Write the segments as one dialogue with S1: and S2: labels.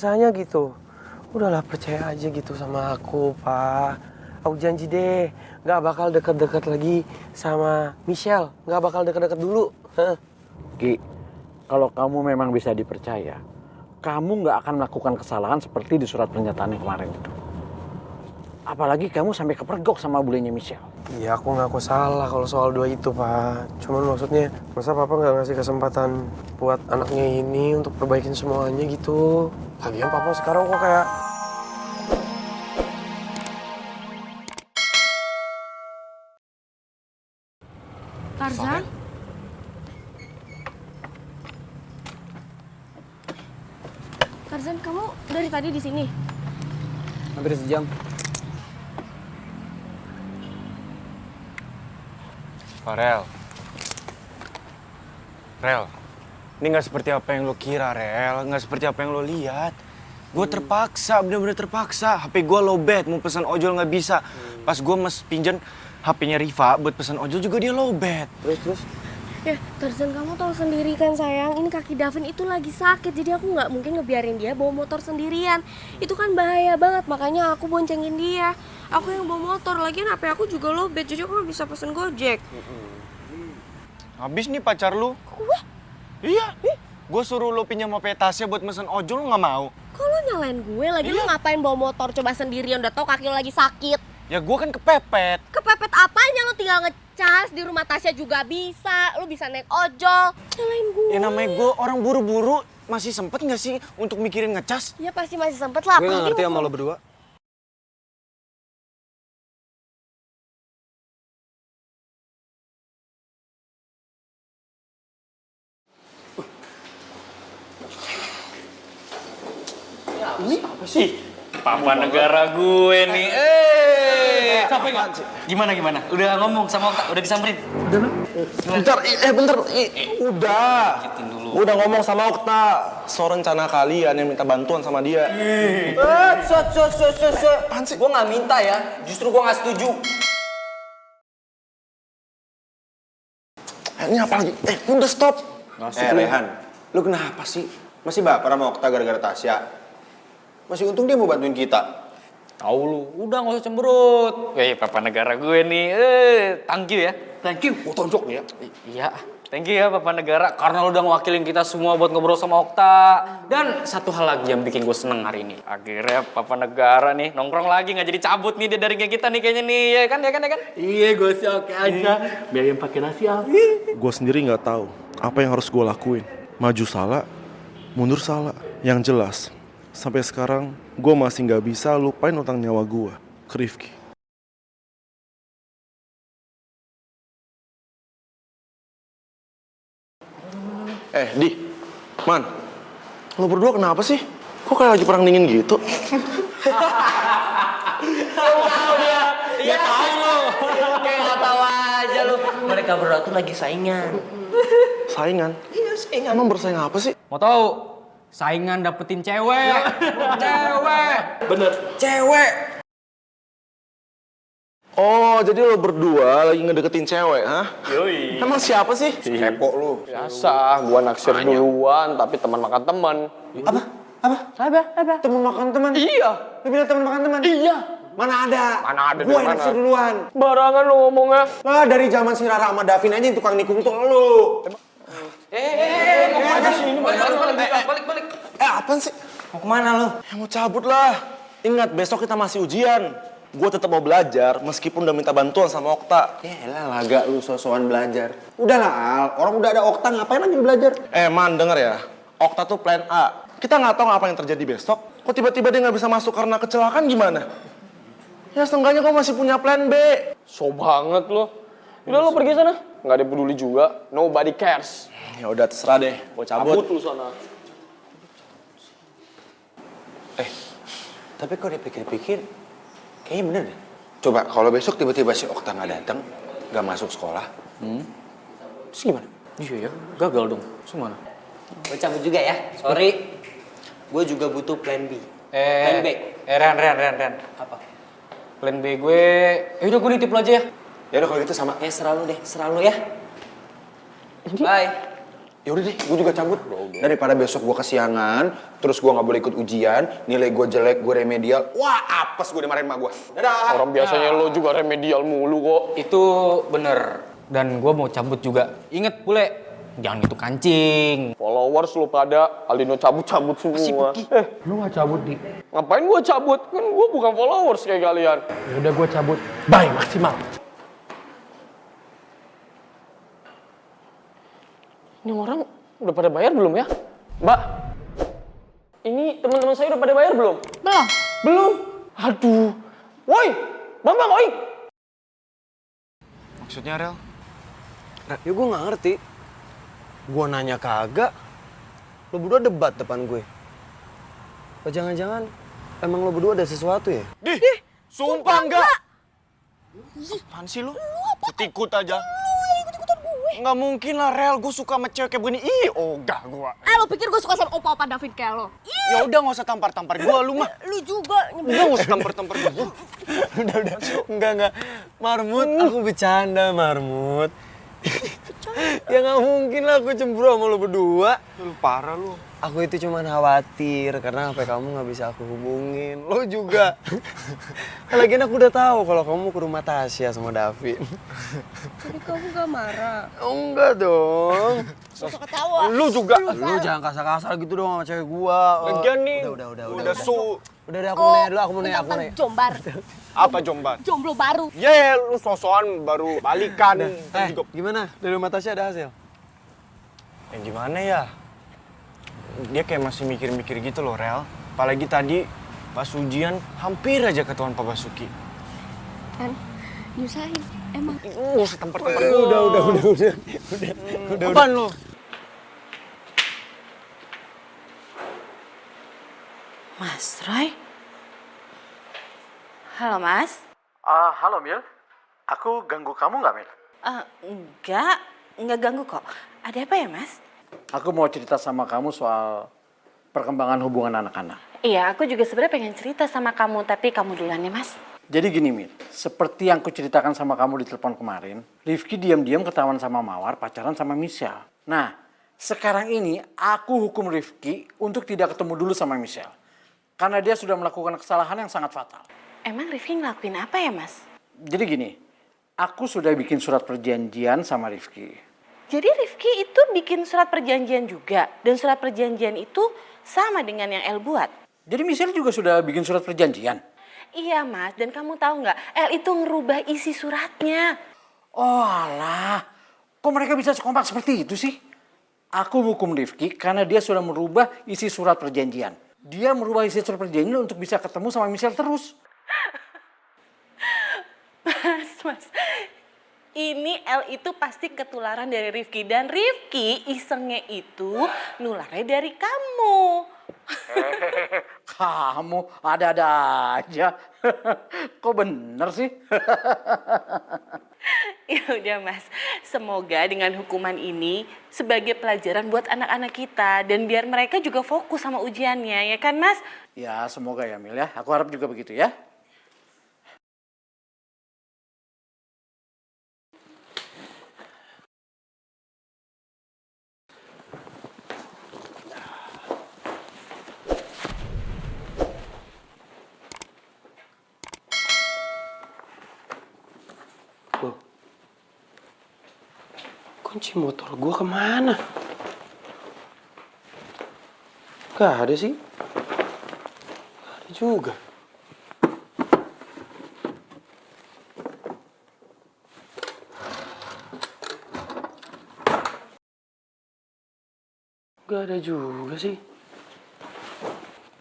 S1: biasanya gitu. Udahlah percaya aja gitu sama aku, Pak. Aku janji deh, gak bakal deket-deket lagi sama Michelle. Gak bakal deket-deket dulu.
S2: Ki, kalau kamu memang bisa dipercaya, kamu gak akan melakukan kesalahan seperti di surat pernyataan yang kemarin itu. Apalagi kamu sampai kepergok sama bulenya Michelle.
S1: Iya, aku ngaku salah kalau soal dua itu, Pak. Cuman maksudnya, masa Papa nggak ngasih kesempatan buat anaknya ini untuk perbaikin semuanya gitu? Lagian Papa sekarang kok kayak...
S3: Tarzan? Tarzan, kamu dari tadi di sini?
S4: Hampir sejam.
S5: Rel, ini nggak seperti apa yang lo kira, Rel. Nggak seperti apa yang lo lihat. Gue terpaksa, bener-bener terpaksa. HP gue lowbat, mau pesan ojol nggak bisa. Pas gue pinjem HP-nya Riva buat pesan ojol juga dia lowbat.
S4: Terus?
S3: Ya, Tarzan, kamu tahu sendiri kan sayang, ini kaki Davin itu lagi sakit, jadi aku nggak mungkin ngebiarin dia bawa motor sendirian. Itu kan bahaya banget, makanya aku boncengin dia. Aku yang bawa motor, lagian HP aku juga lowbat, jadi aku nggak bisa pesen Gojek.
S5: Habis nih pacar lu.
S3: Gue?
S5: Iya. Gue suruh lo pinjam HP Tasya buat mesen ojol, lo nggak mau.
S3: Kok lo nyalain gue? Lagi lo ngapain bawa motor coba sendirian? Udah tau kaki lo lagi sakit.
S5: Ya gue kan kepepet.
S3: Kepepet apanya? Lo tinggal ngecas di rumah Tasya juga bisa. Lo bisa naik ojol. Nyalain gue.
S5: Ya namanya gue orang buru-buru, masih sempet nggak sih untuk mikirin ngecas?
S3: Ya pasti masih sempet lah.
S4: Gue gak ngerti sama lo berdua.
S5: Ini apa sih?
S6: Papa negara gue nih. Capek nggak? Gimana? Udah ngomong sama Okta? Udah disamperin?
S7: Bentar, udah. Udah ngomong sama Okta. So rencana kalian yang minta bantuan sama dia.
S4: Apaan sih? Gue gak minta ya, justru gue gak setuju.
S7: Ini apa lagi? Udah stop.
S8: Rehan, lu kenapa sih? Masih baper sama Okta gara-gara Tasya? Masih untung dia mau bantuin kita.
S6: Tahu lu, udah nggak usah cemberut. Papa negara gue nih. Thank you ya. Thank you.
S7: Gue tonjok nih ya.
S6: Iya, thank you ya Papa negara karena lu udah ngewakilin kita semua buat ngobrol sama Okta. Dan satu hal lagi yang bikin gue seneng hari ini. Akhirnya Papa negara nih nongkrong lagi nggak jadi cabut nih dari geng kita nih kayaknya nih. Ya kan?
S4: Iya, gue sih oke aja. Biar yang pakai nasi apa?
S7: Gue sendiri nggak tahu apa yang harus gue lakuin. Maju salah, mundur salah. Yang jelas, sampai sekarang gue masih nggak bisa lupain utang nyawa gue ke Rifki. Di, Man, lo berdua kenapa sih? Kok kayak lagi perang dingin gitu?
S6: Iya tahu lu. Kayak nggak tahu aja lu. Mereka berdua tuh lagi saingan.
S7: Saingan? Iya, saingan. Emang bersaing apa sih?
S6: Mau tahu? Saingan dapetin cewek. Cewek.
S4: Bener.
S6: Cewek.
S7: Oh, jadi lo berdua lagi ngedeketin cewek, hah?
S6: Yoi.
S7: Emang siapa sih?
S8: Kepo lu.
S4: Biasa, gue naksir duluan, tapi teman makan teman.
S8: Apa? Temen makan teman?
S4: Iya.
S8: Lu bilang temen makan teman?
S4: Iya.
S8: Mana ada?
S4: Mana ada
S8: Gue
S4: dari
S8: naksir
S4: mana?
S8: duluan.
S4: Barangan lo ngomongnya.
S8: Lah dari zaman si Rara sama Davin aja yang tukang nikung tuh lu.
S6: Balik.
S7: Apaan sih?
S8: Mau kemana lu?
S7: Ya mau cabut lah. Ingat, besok kita masih ujian. Gue tetap mau belajar meskipun udah minta bantuan sama Okta.
S8: Yaelah laga lu so-soan belajar. Udahlah Al, orang udah ada Okta ngapain lagi belajar?
S7: Man, denger ya. Okta tuh plan A. Kita nggak tahu apa yang terjadi besok. Kok tiba-tiba dia nggak bisa masuk karena kecelakaan gimana? Ya seenggaknya kau masih punya plan B.
S4: So banget lo. Udah lo pergi sana. Nggak ada yang peduli juga. Nobody cares.
S7: Ya udah terserah deh, gue cabut.
S4: Cabut lu sana.
S8: Tapi kalau dipikir-pikir, kayaknya bener deh. Coba kalau besok tiba-tiba si Okta nggak datang, nggak masuk sekolah, terus gimana?
S6: Iya ya, gagal dong. Semana?
S9: Gue cabut juga ya, sorry. Gue juga butuh plan B. Plan B.
S6: Ren.
S9: Apa?
S6: Plan B gue, udah gue nitip lo aja ya.
S8: Ya udah kalau gitu sama.
S9: Serah lu deh, serah lu ya. Bye.
S8: Ya udah deh, gue juga cabut. Daripada besok gue kesiangan, terus gue nggak boleh ikut ujian, nilai gue jelek, gue remedial. Wah, apes gue dimarahin emak gue. Dadah.
S4: Orang biasanya lo juga remedial mulu kok.
S6: Itu bener. Dan gue mau cabut juga. Ingat bule, jangan gitu kancing.
S4: Followers lo pada, Aldino cabut-cabut semua.
S1: Lu gak cabut, Di?
S4: Ngapain gue cabut? Kan gue bukan followers kayak kalian.
S1: Udah gue cabut. Bye, maksimal.
S4: Ini orang udah pada bayar belum ya? Mbak, ini teman-teman saya udah pada bayar belum?
S10: Belum.
S4: Belum? Aduh. Woi, Bambang, oi.
S5: Maksudnya, Rel?
S1: Ya gue gak ngerti. Gue nanya kagak. Lo berdua debat depan gue. Apa jangan-jangan emang lo berdua ada sesuatu ya?
S5: Sumpah enggak! Apaan sih lu? Ikut aja. Nggak mungkin lah, Rel. Gue suka sama cewek kayak begini. Ih, ogah gue.
S10: Lo pikir gue suka sama opa-opa David kayak lo?
S5: Ya udah nggak usah tampar-tampar gue, lu mah.
S10: Lu juga
S5: Udah nggak usah tampar-tampar gue.
S1: Udah. Enggak. Marmut, aku bercanda, Marmut. Ya nggak mungkin lah aku cemburu sama lo berdua.
S5: Lu parah lu.
S1: Aku itu cuma khawatir karena HP kamu nggak bisa aku hubungin. Lo juga. Lagian aku udah tahu kalau kamu ke rumah Tasya sama David.
S3: Jadi kamu gak marah?
S1: Enggak dong.
S10: suka ketawa.
S5: Lu juga.
S1: Lu jangan kasar-kasar gitu dong sama cewek gua.
S5: Lagian nih.
S1: Udah.
S5: Udah
S1: Udah, aku mau nanya dulu, aku mau nanya.
S10: Jombar.
S5: Apa Jombar?
S10: Jomblo baru.
S5: Ye, lu sosokan baru balikan. Juga.
S1: Gimana? Dari rumah Tasya ada hasil?
S5: Yang gimana ya? Dia kayak masih mikir-mikir gitu loh, Rel. Apalagi tadi pas ujian hampir aja ketahuan Pak Basuki.
S3: Kan nyusahin emang.
S5: Setempat-tempat.
S1: Udah.
S5: Apaan lo?
S10: Mas Roy? Halo, Mas.
S2: Halo Mil, aku ganggu kamu nggak Mil?
S10: Enggak ganggu kok. Ada apa ya, Mas?
S2: Aku mau cerita sama kamu soal perkembangan hubungan anak-anak.
S10: Iya, aku juga sebenarnya pengen cerita sama kamu, tapi kamu duluan ya, Mas.
S2: Jadi gini Mil, seperti yang aku ceritakan sama kamu di telepon kemarin, Rifki diam-diam ketahuan sama Mawar pacaran sama Michelle. Nah, sekarang ini aku hukum Rifki untuk tidak ketemu dulu sama Michelle. Karena dia sudah melakukan kesalahan yang sangat fatal.
S10: Emang Rifki ngelakuin apa ya, Mas?
S2: Jadi gini, aku sudah bikin surat perjanjian sama Rifki.
S10: Jadi Rifki itu bikin surat perjanjian juga, dan surat perjanjian itu sama dengan yang El buat.
S2: Jadi Michelle juga sudah bikin surat perjanjian?
S10: Iya, Mas, dan kamu tahu nggak, El itu ngerubah isi suratnya.
S2: Oh alah, kok mereka bisa sekompak seperti itu sih? Aku hukum Rifki karena dia sudah merubah isi surat perjanjian. Dia merubah isi surat perjanjian untuk bisa ketemu sama Michelle terus.
S10: Mas, ini El itu pasti ketularan dari Rifki. Dan Rifki isengnya itu nularnya dari kamu.
S2: Kamu ada-ada aja. Kok bener sih?
S10: Ya udah Mas, semoga dengan hukuman ini sebagai pelajaran buat anak-anak kita. Dan biar mereka juga fokus sama ujiannya, ya kan Mas?
S2: Ya semoga ya Mil ya. Aku harap juga begitu ya.
S1: Kunci motor gue kemana? Gak ada sih. Gak ada juga. Gak ada juga sih.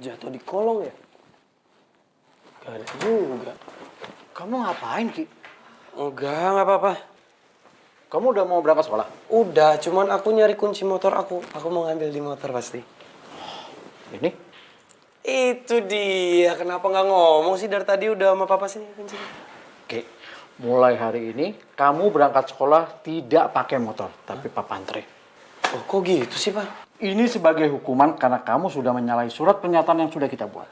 S1: Jatuh di kolong ya? Gak ada juga.
S2: Kamu ngapain Ki?
S1: Enggak, gak apa-apa.
S2: Kamu udah mau berangkat sekolah?
S1: Udah, cuman aku nyari kunci motor aku. Aku mau ngambil di motor pasti.
S2: Ini?
S1: Itu dia. Kenapa nggak ngomong sih dari tadi udah sama papa sini kuncinya?
S2: Oke, mulai hari ini kamu berangkat sekolah tidak pakai motor, tapi papa anterin.
S1: Oh, kok gitu sih, Pak?
S2: Ini sebagai hukuman karena kamu sudah menyalahi surat pernyataan yang sudah kita buat.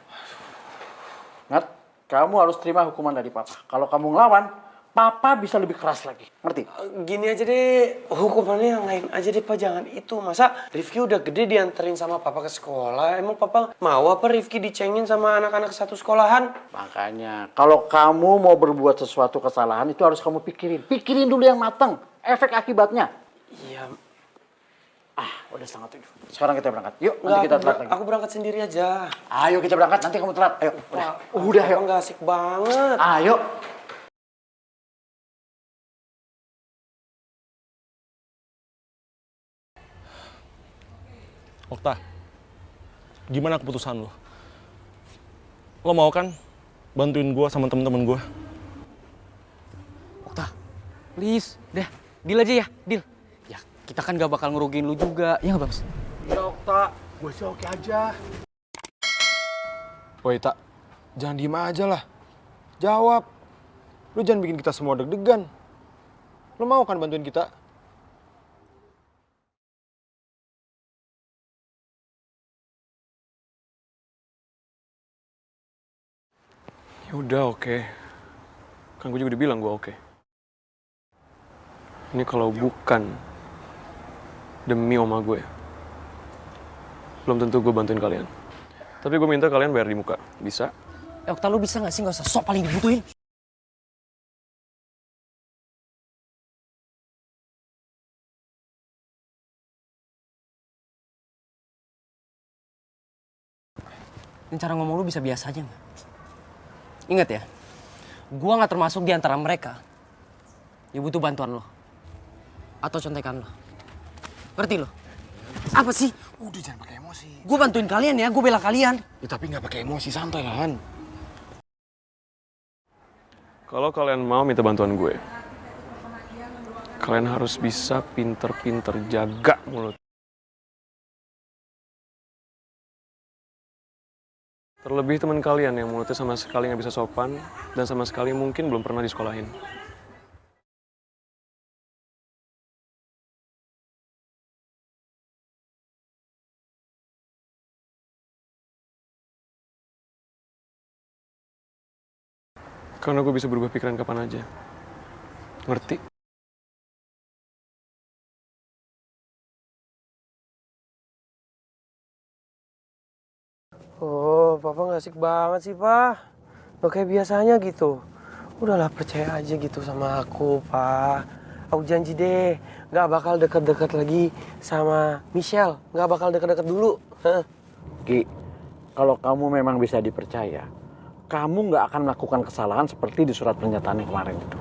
S2: Ingat, kamu harus terima hukuman dari papa. Kalau kamu ngelawan, papa bisa lebih keras lagi. Ngerti?
S1: Gini aja deh, hukumannya yang lain aja deh Pak, jangan itu. Masa Rifki udah gede dianterin sama papa ke sekolah, emang papa mau apa Rifki dicengin sama anak-anak satu sekolahan?
S2: Makanya, kalau kamu mau berbuat sesuatu kesalahan itu harus kamu pikirin. Pikirin dulu yang matang, efek akibatnya.
S1: Iya.
S2: Udah 6:30. Sekarang kita berangkat. Yuk,
S1: Nggak,
S2: nanti kita telat lagi.
S1: aku berangkat sendiri aja.
S2: Ayo kita berangkat, nanti kamu telat. Ayo, udah
S1: Papa
S2: yuk.
S1: nggak asik banget.
S2: Ayo.
S7: Okta, gimana keputusan lo? Lo mau kan bantuin gue sama temen-temen gue?
S6: Okta, please, deh, deal aja ya, deal. Ya, kita kan gak bakal ngerugiin lu juga, ya nggak Bams?
S7: Ya Okta, gue sih oke aja.
S5: Woi Tak, jangan diem aja lah. Jawab. Lu jangan bikin kita semua deg-degan. Lu mau kan bantuin kita?
S1: Ya udah oke. Kan gue juga udah bilang gue oke. Ini kalau bukan demi oma gue, belum tentu gue bantuin kalian. Tapi gue minta kalian bayar di muka. Bisa?
S6: Okta, lu bisa gak sih gak usah sok paling dibutuhin? Ini cara ngomong lu bisa biasa aja gak? Ingat ya, gua gak termasuk di antara mereka yang butuh bantuan lo. Atau contekan lo. Ngerti lo? Apa sih?
S5: Udah jangan pakai emosi.
S6: Gue bantuin kalian ya, gue bela kalian.
S5: Ya, tapi nggak pakai emosi, santai kan.
S1: Kalau kalian mau minta bantuan gue, kalian harus bisa pinter-pinter jaga mulut. Terlebih teman kalian yang mulutnya sama sekali nggak bisa sopan dan sama sekali mungkin belum pernah disekolahin. Karena gue bisa berubah pikiran kapan aja. Ngerti? Oh, Papa nggak asik banget sih, Pak. Gak kayak biasanya gitu. Udahlah, percaya aja gitu sama aku, Pak. Aku janji deh, nggak bakal deket-deket lagi sama Michelle. Nggak bakal deket-deket dulu.
S2: Ki, kalau kamu memang bisa dipercaya, kamu nggak akan melakukan kesalahan seperti di surat pernyataan yang kemarin itu.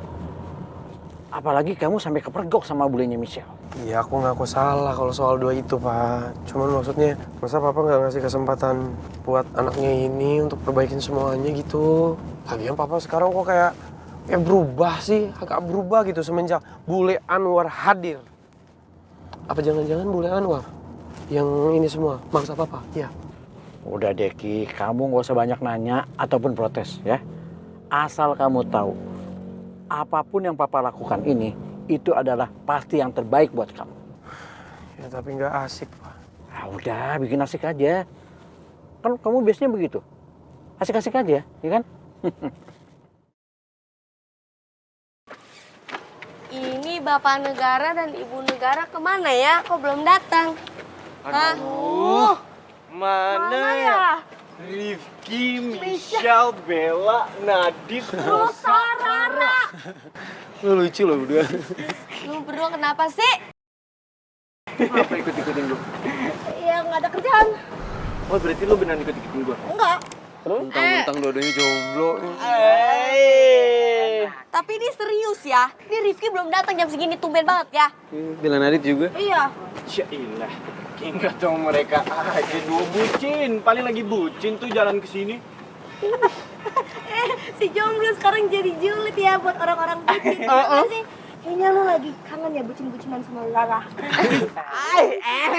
S2: Apalagi kamu sampai kepergok sama bulenya Michelle.
S1: Iya, aku ngaku salah kalau soal dua itu, Pak. Cuman maksudnya, masa Papa nggak ngasih kesempatan buat anaknya ini untuk perbaikin semuanya gitu. Lagian Papa sekarang kok kayak berubah sih, agak berubah gitu semenjak Bule Anwar hadir. Apa jangan-jangan Bule Anwar yang ini semua maksa Papa? Iya.
S2: Udah deh Ki, kamu nggak usah banyak nanya ataupun protes ya. Asal kamu tahu, apapun yang Papa lakukan ini, itu adalah pasti yang terbaik buat kamu.
S1: Ya tapi nggak asik, Pak.
S2: Ah, udah, bikin asik aja. Kan kamu biasanya begitu. Asik-asik aja, ya kan?
S3: Ini Bapak Negara dan Ibu Negara kemana ya? Kok belum datang?
S5: Aduh, mana ya? Rifki, Michelle, Bella, Nadif,
S3: Rosa, Rara.
S1: Lu lucu loh udah.
S3: Lu berdua kenapa sih?
S5: Apa ikut-ikutin lu?
S3: Ya nggak ada kerjaan.
S5: Oh berarti lu beneran ikut-ikutin gua?
S3: Enggak.
S1: Mentang-mentang dua-duanya jomblo.
S3: Tapi ini serius ya. Ini Rifki belum datang jam segini, tumben banget ya.
S1: Bella Nadit juga.
S3: Iya.
S5: Syailah, ingat dong mereka aja dua bucin. Paling lagi bucin tuh jalan ke sini.
S3: Si jomblo sekarang jadi julid ya buat orang-orang bucin. Kenapa sih? Kayaknya lu lagi kangen ya bucin-bucinan sama Rara.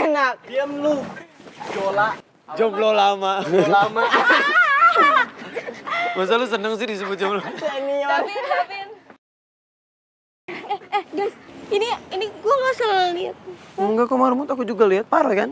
S5: Enak. Diam lu. Jomblo lama. Jomblo lama.
S1: Masa lu seneng sih disebut jomblo?
S3: Davin. Guys, ini gua nggak salah lihat.
S1: Enggak kok Marmut, aku juga lihat. Parah kan?